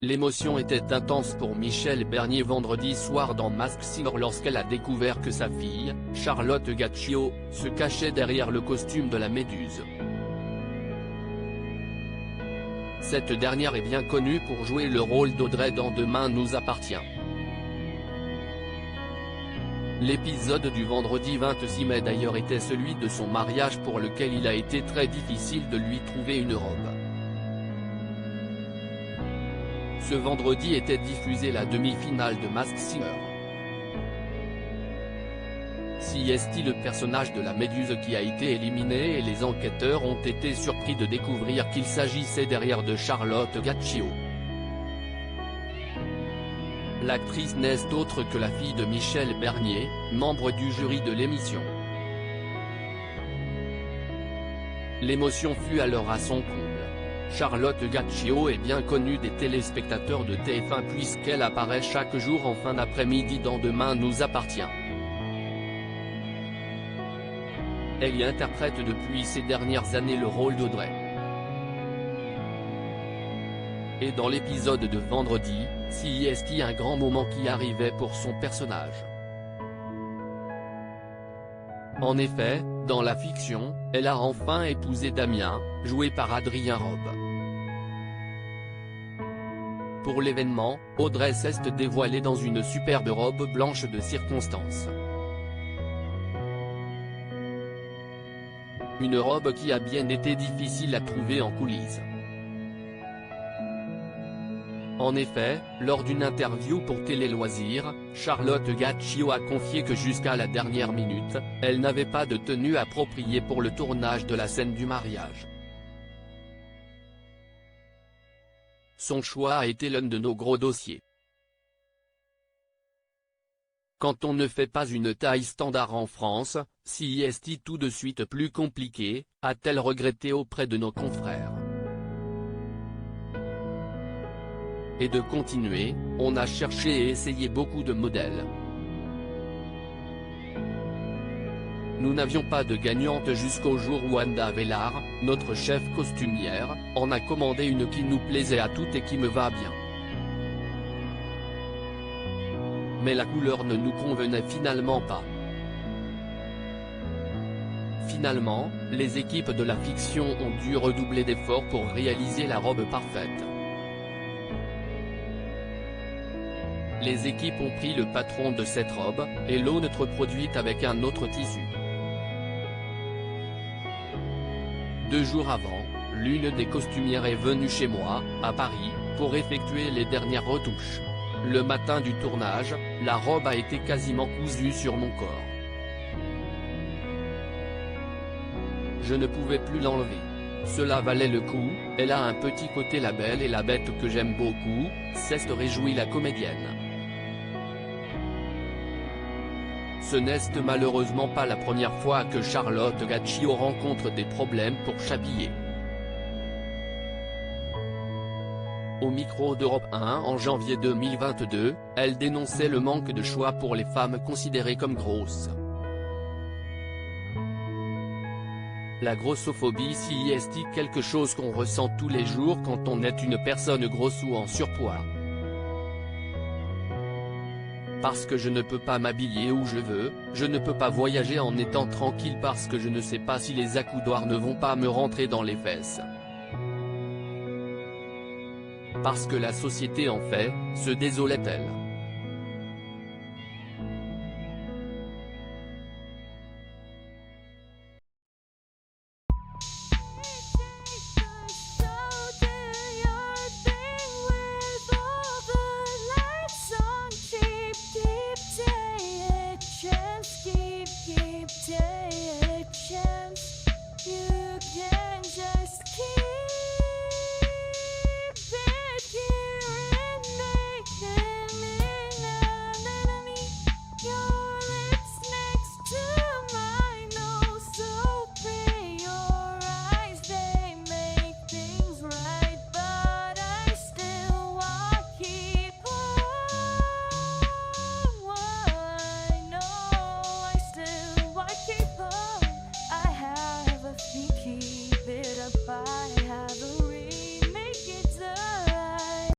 L'émotion était intense pour Michel Bernier vendredi soir dans Masked Singer lorsqu'elle a découvert que sa fille, Charlotte Gaccio, se cachait derrière le costume de la Méduse. Cette dernière est bien connue pour jouer le rôle d'Audrey dans Demain nous appartient. L'épisode du vendredi 26 mai d'ailleurs était celui de son mariage pour lequel il a été très difficile de lui trouver une robe. Ce vendredi était diffusée la demi-finale de Masked Singer. Si est-il le personnage de la Méduse qui a été éliminé et les enquêteurs ont été surpris de découvrir qu'il s'agissait derrière de Charlotte Gaccio. L'actrice n'est autre que la fille de Michel Bernier, membre du jury de l'émission. L'émotion fut alors à son comble. Charlotte Gaccio est bien connue des téléspectateurs de TF1 puisqu'elle apparaît chaque jour en fin d'après-midi dans Demain nous appartient. Elle y interprète depuis ces dernières années le rôle d'Audrey. Et dans l'épisode de vendredi, si est un grand moment qui arrivait pour son personnage. En effet, dans la fiction, elle a enfin épousé Damien, joué par Adrien Robe. Pour l'événement, Audrey s'est dévoilée dans une superbe robe blanche de circonstance. Une robe qui a bien été difficile à trouver en coulisses. En effet, lors d'une interview pour Télé Loisirs, Charlotte Gaccio a confié que jusqu'à la dernière minute, elle n'avait pas de tenue appropriée pour le tournage de la scène du mariage. Son choix a été l'un de nos gros dossiers. Quand on ne fait pas une taille standard en France, si est tout de suite plus compliqué, a-t-elle regretté auprès de nos confrères. Et de continuer, on a cherché et essayé beaucoup de modèles. Nous n'avions pas de gagnante jusqu'au jour où Wanda Vellar, notre chef costumière, en a commandé une qui nous plaisait à toutes et qui me va bien. Mais la couleur ne nous convenait finalement pas. Finalement, les équipes de la fiction ont dû redoubler d'efforts pour réaliser la robe parfaite. Les équipes ont pris le patron de cette robe, et l'autre produite avec un autre tissu. 2 jours avant, l'une des costumières est venue chez moi, à Paris, pour effectuer les dernières retouches. Le matin du tournage, la robe a été quasiment cousue sur mon corps. Je ne pouvais plus l'enlever. Cela valait le coup, elle a un petit côté La Belle et la Bête que j'aime beaucoup, s'est réjouie la comédienne. Ce n'est malheureusement pas la première fois que Charlotte Gaccio rencontre des problèmes pour s'habiller. Au micro d'Europe 1 en janvier 2022, elle dénonçait le manque de choix pour les femmes considérées comme grosses. La grossophobie si est quelque chose qu'on ressent tous les jours quand on est une personne grosse ou en surpoids. Parce que je ne peux pas m'habiller où je veux, je ne peux pas voyager en étant tranquille parce que je ne sais pas si les accoudoirs ne vont pas me rentrer dans les fesses. Parce que la société en fait, se désolait-elle. Keep it apart.